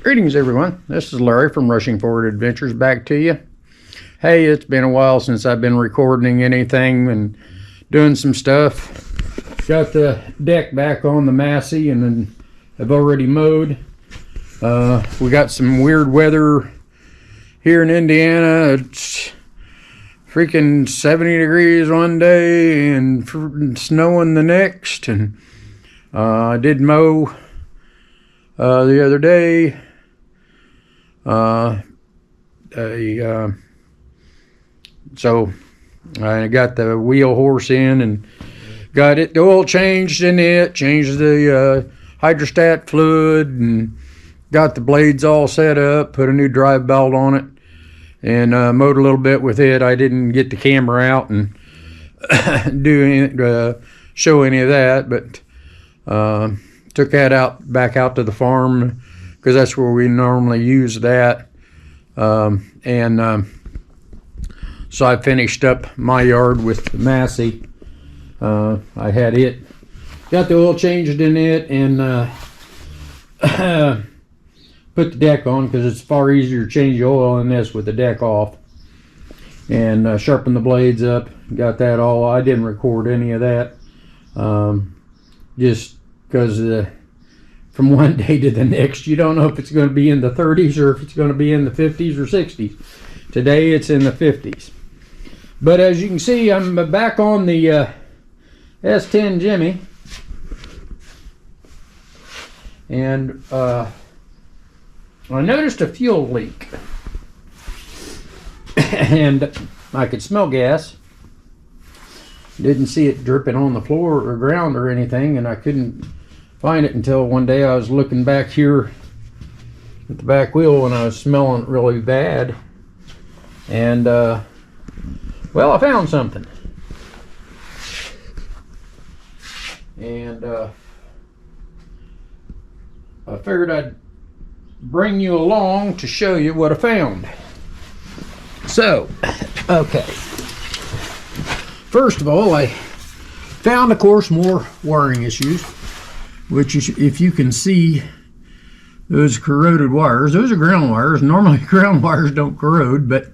Greetings everyone, this is Larry from Rushing Forward Adventures back to you. Hey, it's been a while since I've been recording anything and doing some stuff. Got the deck back on the Massey and then I've already mowed. We got some weird weather here in Indiana. It's freaking 70 degrees one day and snowing the next. And I did mow the other day. So I got the wheel horse in and got the oil changed in it, changed the hydrostat fluid, and got the blades all set up, put a new drive belt on it, and mowed a little bit with it. I didn't get the camera out and show any of that, but took that back out to the farm, because that's where we normally use that. So I finished up my yard with the Massey. I had got the oil changed in it, and put the deck on, because it's far easier to change the oil in this with the deck off. And sharpened the blades up, got that all. I didn't record any of that, just because from one day to the next, you don't know if it's going to be in the 30s or if it's going to be in the 50s or 60s. Today it's in the 50s. But as you can see, I'm back on the S10 Jimmy. And I noticed a fuel leak. And I could smell gas. Didn't see it dripping on the floor or ground or anything, and I couldn't find it until one day I was looking back here at the back wheel and I was smelling it really bad. And well, I found something. And I figured I'd bring you along to show you what I found. So, okay. First of all, I found, of course, more wiring issues, which is, if you can see those corroded wires, those are ground wires. Normally ground wires don't corrode, but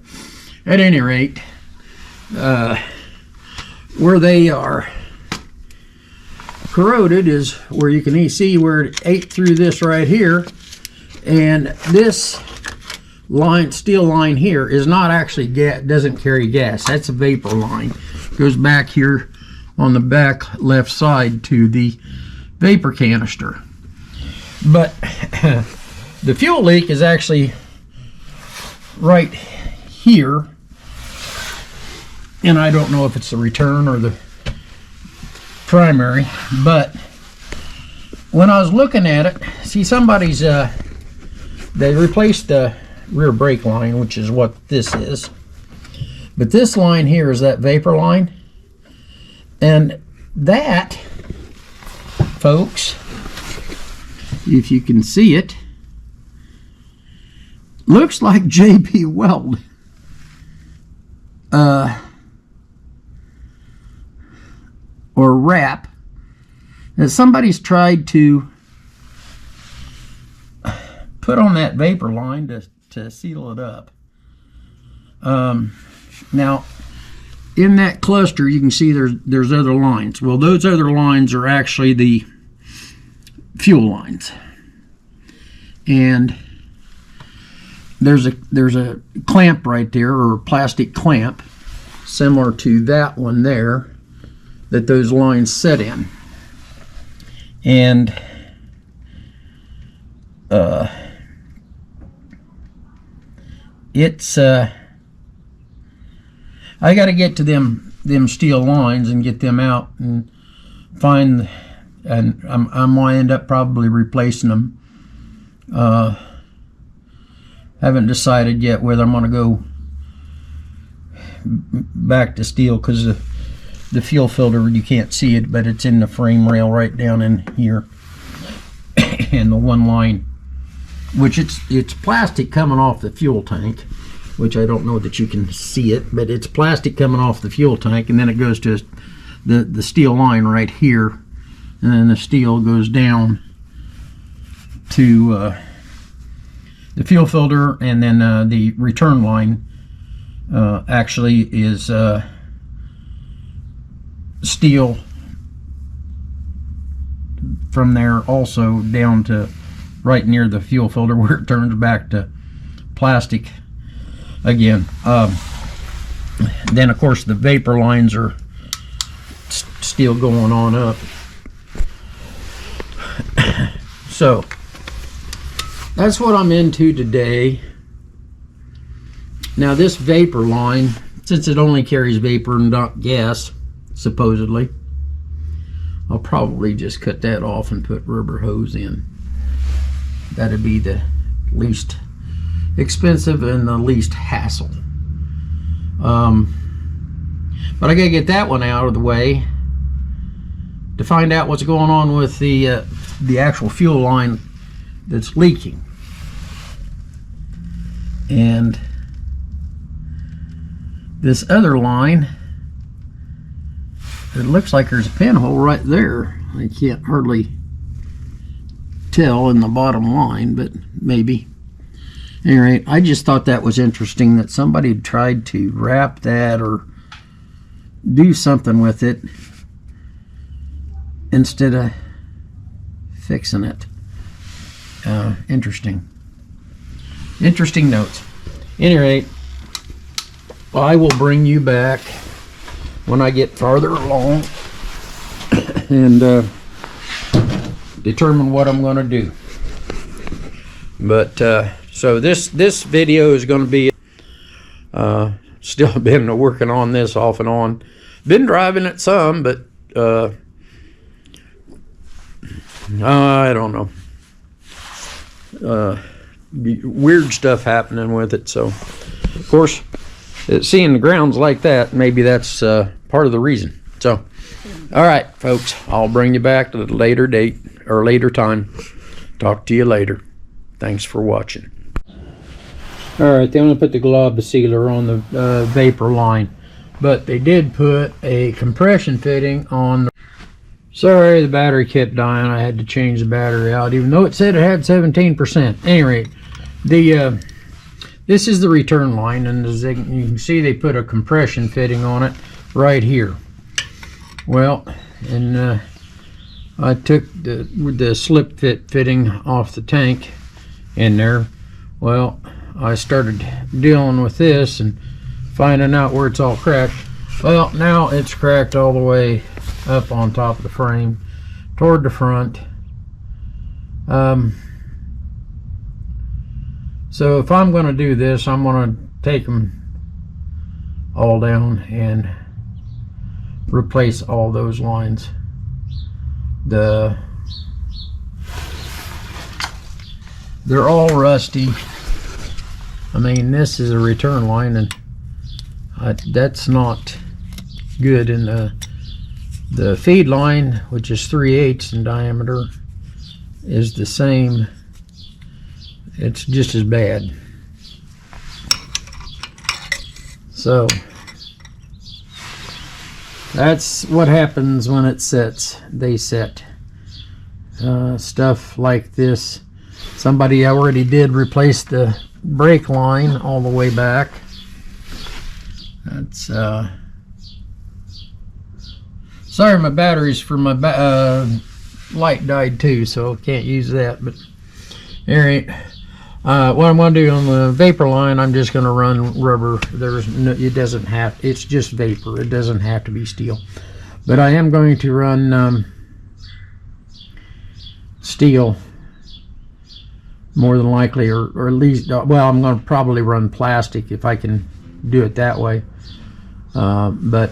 at any rate, where they are corroded is where you can see where it ate through this right here, and this line, steel line here, is not actually gas, doesn't carry gas. That's a vapor line. It goes back here on the back left side to the vapor canister. But the fuel leak is actually right here, and I don't know if it's the return or the primary, but when I was looking at it, see, somebody's they replaced the rear brake line, which is what this is, but this line here is that vapor line, and that, folks, if you can see it, looks like JB Weld. Or wrap. Now, somebody's tried to put on that vapor line to seal it up. Now, in that cluster, you can see there's other lines. Well, those other lines are actually the fuel lines, and there's a clamp right there, or a plastic clamp similar to that one there, that those lines set in. And it's I got to get to them steel lines and get them out and find, and I'm gonna end up probably replacing them. Haven't decided yet whether I'm gonna go back to steel, because the fuel filter, you can't see it, but it's in the frame rail right down in here. And the one line, which it's plastic coming off the fuel tank, which I don't know that you can see it, but it's plastic coming off the fuel tank, and then it goes to the steel line right here, and then the steel goes down to the fuel filter, and then the return line actually is steel from there also down to right near the fuel filter where it turns back to plastic again. Then of course the vapor lines are still going on up. So that's what I'm into today. Now this vapor line, since it only carries vapor and not gas, supposedly, I'll probably just cut that off and put rubber hose in. That'd be the least expensive and the least hassle. But I gotta get that one out of the way to find out what's going on with the actual fuel line that's leaking. And this other line, it looks like there's a pinhole right there. I can't hardly tell in the bottom line, but maybe. Anyway, I just thought that was interesting that somebody tried to wrap that or do something with it instead of fixing it. Interesting notes. Anyway, I will bring you back when I get farther along and determine what I'm going to do. But so this video is going to be still been working on this off and on. Been driving it some, but I don't know. Weird stuff happening with it. So, of course, seeing the grounds like that, maybe that's part of the reason. So, all right, folks, I'll bring you back to the later date or later time. Talk to you later. Thanks for watching. All right, they're going to put the glob sealer on the vapor line, but they did put a compression fitting on. Sorry, the battery kept dying. I had to change the battery out, even though it said it had 17%. Anyway, this is the return line, and as you can see, they put a compression fitting on it right here. Well, and I took the slip fit fitting off the tank in there. Well, I started dealing with this and finding out where it's all cracked. Well, now it's cracked all the way up on top of the frame toward the front. So if I'm going to do this, I'm going to take them all down and replace all those lines. They're all rusty. I mean, this is a return line, and that's not good. In the feed line, which is 3/8 in diameter, is the same. It's just as bad. So that's what happens when it sets. They set stuff like this. Somebody already did replace the brake line all the way back. That's sorry, my batteries for my light died too, so can't use that. But alright, what I'm going to do on the vapor line, I'm just going to run rubber. There's no, it doesn't have, it's just vapor. It doesn't have to be steel. But I am going to run steel, more than likely, or at least, well, I'm going to probably run plastic if I can do it that way. But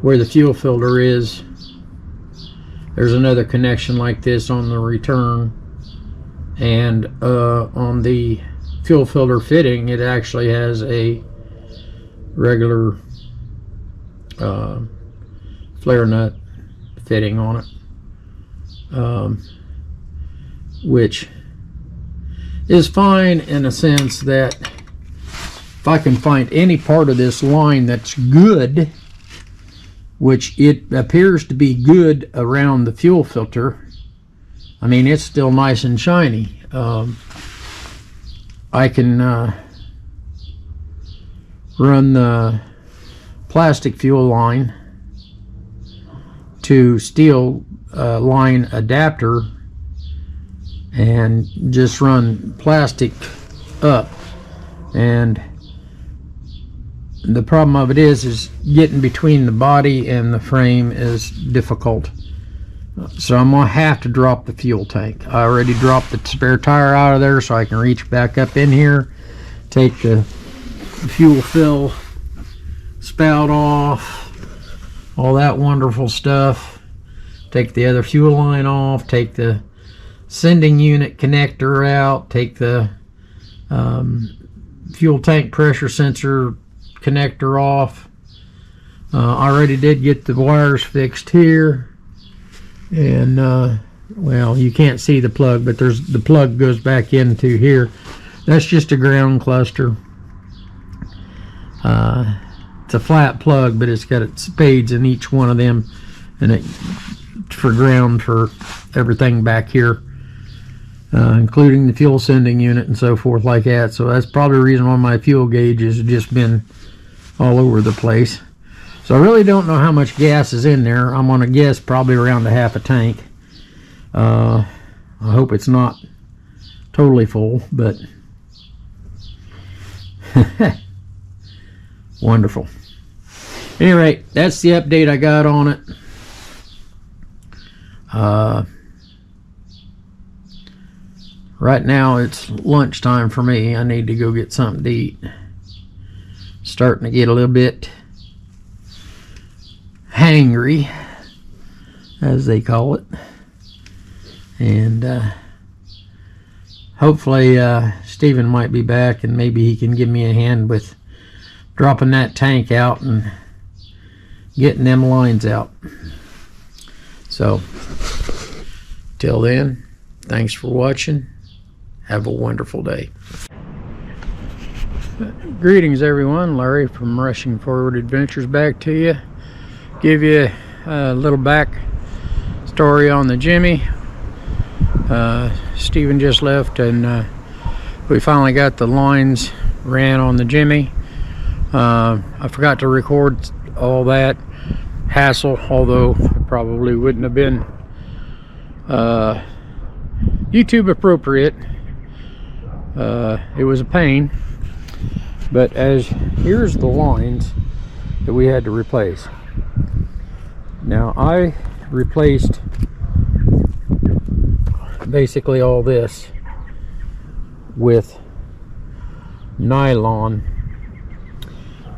where the fuel filter is, there's another connection like this on the return, and on the fuel filter fitting, it actually has a regular flare nut fitting on it, which is fine in a sense that if I can find any part of this line that's good, which it appears to be good around the fuel filter. I mean, it's still nice and shiny. I can run the plastic fuel line to steel line adapter and just run plastic up, and the problem of it is getting between the body and the frame is difficult. So I'm gonna have to drop the fuel tank. I already dropped the spare tire out of there so I can reach back up in here, take the fuel fill spout off, all that wonderful stuff, take the other fuel line off, take the sending unit connector out, take the fuel tank pressure sensor connector off. I already did get the wires fixed here, and well, you can't see the plug, but there's the plug goes back into here. That's just a ground cluster. It's a flat plug, but it's got spades in each one of them, and it for ground for everything back here, including the fuel sending unit and so forth like that. So that's probably the reason why my fuel gauge has just been all over the place. So I really don't know how much gas is in there. I'm gonna guess probably around a half a tank. I hope it's not totally full, but wonderful. Anyway, that's the update I got on it. Right now it's lunchtime for me. I need to go get something to eat. Starting to get a little bit hangry, as they call it, and hopefully Stephen might be back and maybe he can give me a hand with dropping that tank out and getting them lines out. So till then, thanks for watching. Have a wonderful day. Greetings everyone, Larry from Rushing Forward Adventures back to you. Give you a little back story on the Jimmy. Stephen just left, and we finally got the lines ran on the Jimmy. I forgot to record all that hassle, although it probably wouldn't have been YouTube appropriate. It was a pain, but here's the lines that we had to replace. Now I replaced basically all this with nylon.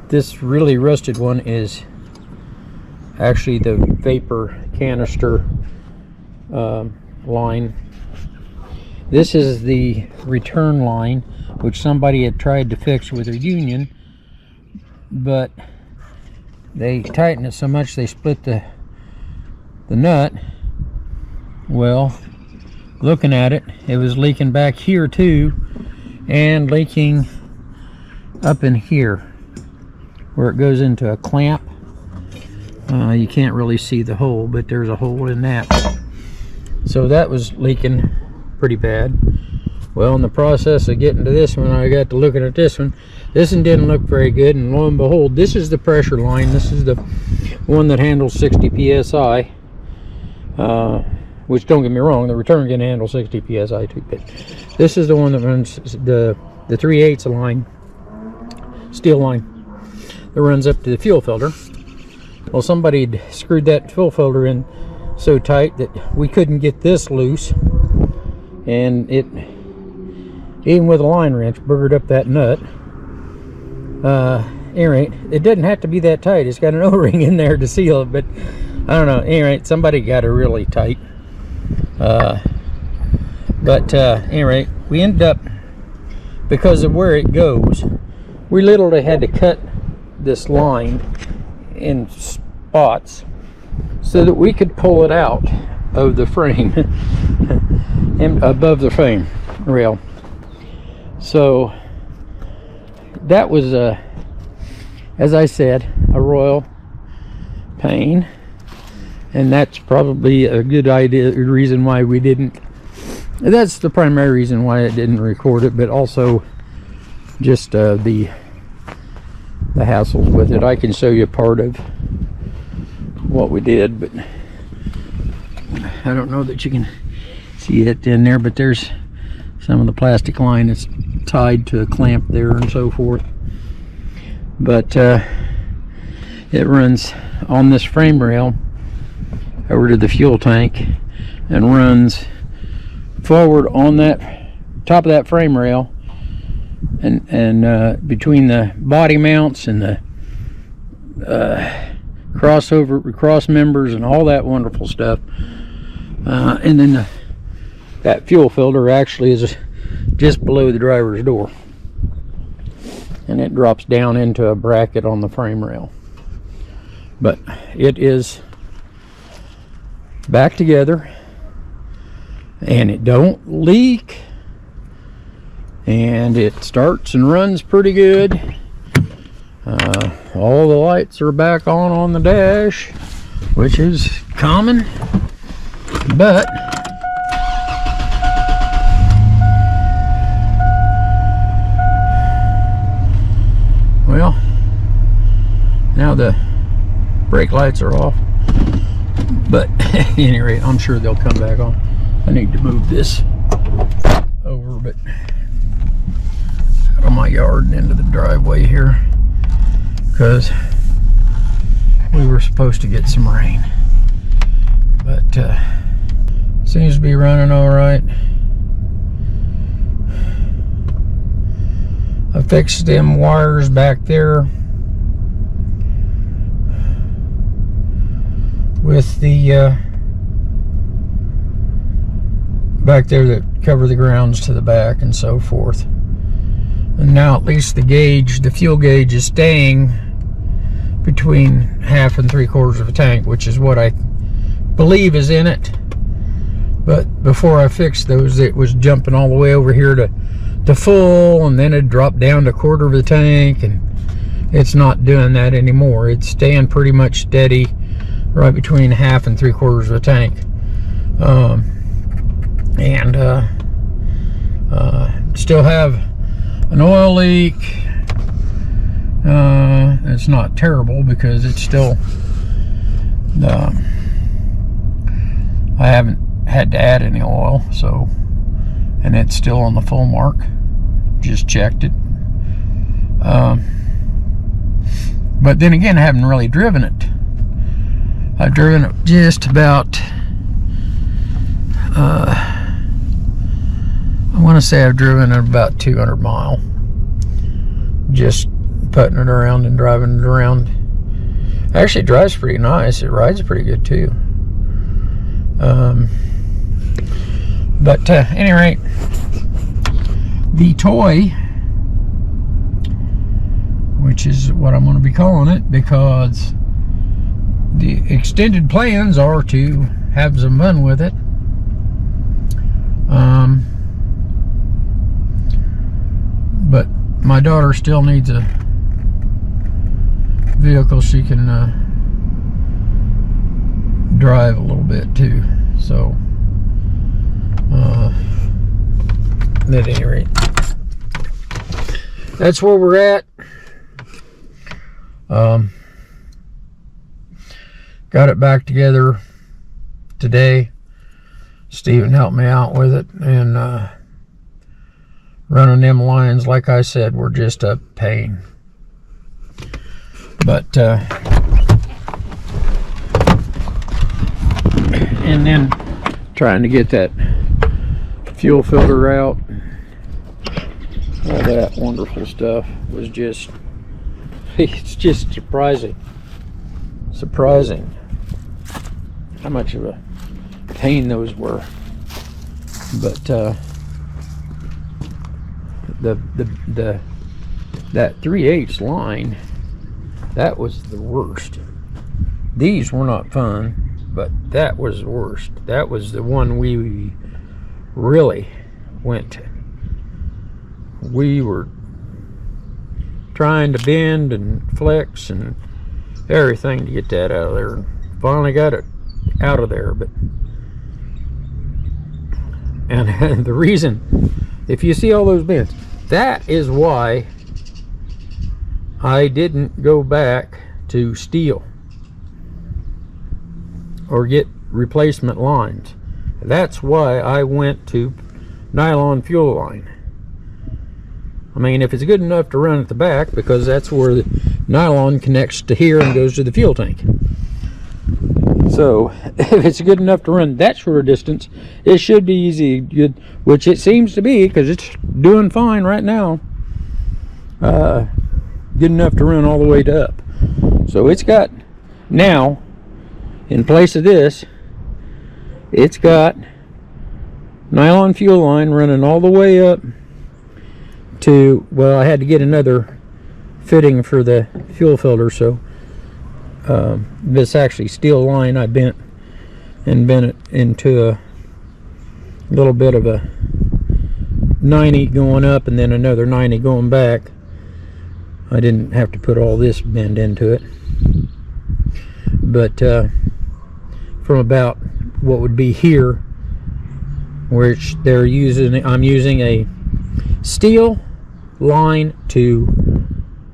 This really rusted one is actually the vapor canister line. This is the return line, which somebody had tried to fix with a union, but they tightened it so much they split the nut. Well, looking at it, it was leaking back here too, and leaking up in here where it goes into a clamp. You can't really see the hole, but there's a hole in that. So that was leaking pretty bad. Well, in the process of getting to this one, I got to looking at this one. This one didn't look very good, and lo and behold, this is the pressure line. This is the one that handles 60 psi, which, don't get me wrong, the return can handle 60 psi too, but this is the one that runs the 3/8 line, steel line, that runs up to the fuel filter. Well, somebody had screwed that fuel filter in so tight that we couldn't get this loose, and it, even with a line wrench, boogered up that nut. Anyway, it doesn't have to be that tight. It's got an O-ring in there to seal it, but I don't know. Anyway, somebody got it really tight. Anyway, we ended up, because of where it goes, we literally had to cut this line in spots so that we could pull it out of the frame and above the frame rail. So that was as I said, a royal pain, and that's probably a good reason why we didn't. That's the primary reason why I didn't record it, but also just the hassles with it. I can show you part of what we did, but I don't know that you can see it in there, but there's some of the plastic line that's tied to a clamp there and so forth. But it runs on this frame rail over to the fuel tank and runs forward on that top of that frame rail, and between the body mounts and the cross members and all that wonderful stuff, and then that fuel filter actually is just below the driver's door, and it drops down into a bracket on the frame rail. But it is back together, and it don't leak, and it starts and runs pretty good. All the lights are back on the dash, which is common, but well, now the brake lights are off, but at any rate, I'm sure they'll come back on. I need to move this over, but out of my yard and into the driveway here, because we were supposed to get some rain, but seems to be running all right. I fixed them wires back there with the back there that cover the grounds to the back and so forth. And now at least the fuel gauge is staying between 1/2 and 3/4 of a tank, which is what I believe is in it. But before I fixed those, it was jumping all the way over here to full, and then it dropped down to 1/4 of the tank, and it's not doing that anymore. It's staying pretty much steady right between 1/2 and 3/4 of a tank. Still have an oil leak. It's not terrible because it's still I haven't had to add any oil, so, and it's still on the full mark. Just checked it. But then again, I haven't really driven it. I've driven it just about I want to say I've driven it about 200 miles, just putting it around and driving it around. Actually, it drives pretty nice. It rides pretty good too. But at any rate, the toy, which is what I'm going to be calling it, because the extended plans are to have some fun with it. But my daughter still needs a vehicle she can drive a little bit too. So, at any rate, that's where we're at. Got it back together today. Steven helped me out with it, and running them lines, like I said, were just a pain. But and then trying to get that fuel filter out, all that wonderful stuff was just, it's just surprising how much of a pain those were. But that 3/8 line, that was the worst. These were not fun, but that was the worst. That was the one we really went. We were trying to bend and flex and everything to get that out of there. Finally got it out of there. But and the reason, if you see all those bends, that is why I didn't go back to steel or get replacement lines. That's why I went to nylon fuel line. I mean, if it's good enough to run at the back, because that's where the nylon connects to here and goes to the fuel tank. So if it's good enough to run that short a distance, it should be easy, which it seems to be, because it's doing fine right now. Good enough to run all the way to up. So it's got, now, in place of this, it's got nylon fuel line running all the way up to, well, I had to get another fitting for the fuel filter, so this actually steel line I bent it into a little bit of a 90 going up and then another 90 going back. I didn't have to put all this bend into it, but from about what would be here, which they're using, I'm using a steel line to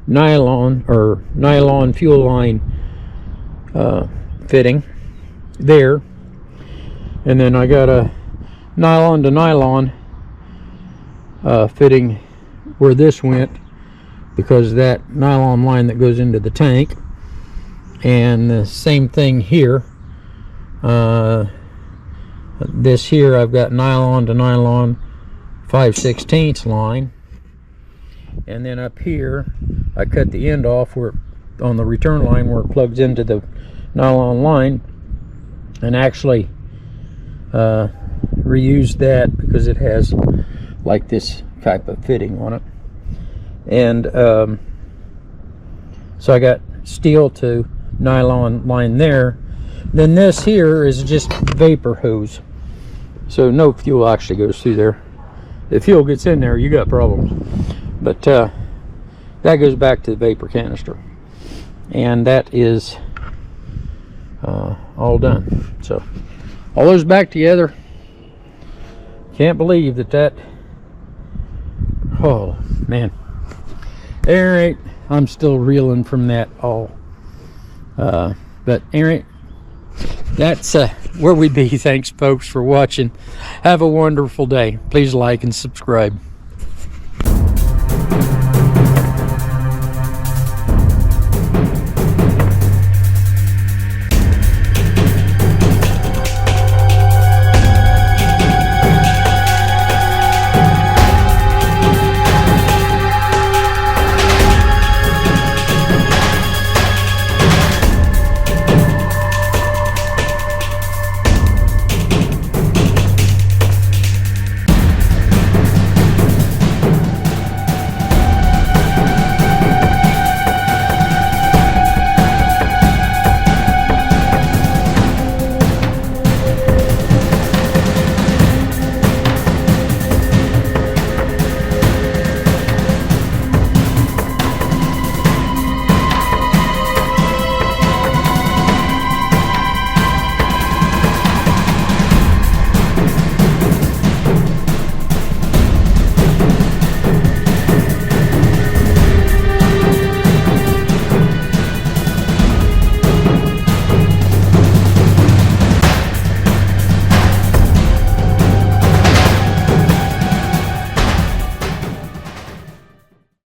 nylon or nylon fuel line fitting there, and then I got a nylon to nylon fitting where this went, because that nylon line that goes into the tank, and the same thing here. This here I've got nylon to nylon 5/16 line, and then up here I cut the end off where on the return line where it plugs into the nylon line, and actually reused that because it has like this type of fitting on it. And so I got steel to nylon line there. Then this here is just vapor hose, so no fuel actually goes through there. If fuel gets in there, you got problems. But that goes back to the vapor canister, and that is all done. So all those back together. Can't believe that oh man, alright, I'm still reeling from that all. But alright, that's where we be. Thanks folks for watching. Have a wonderful day. Please like and subscribe.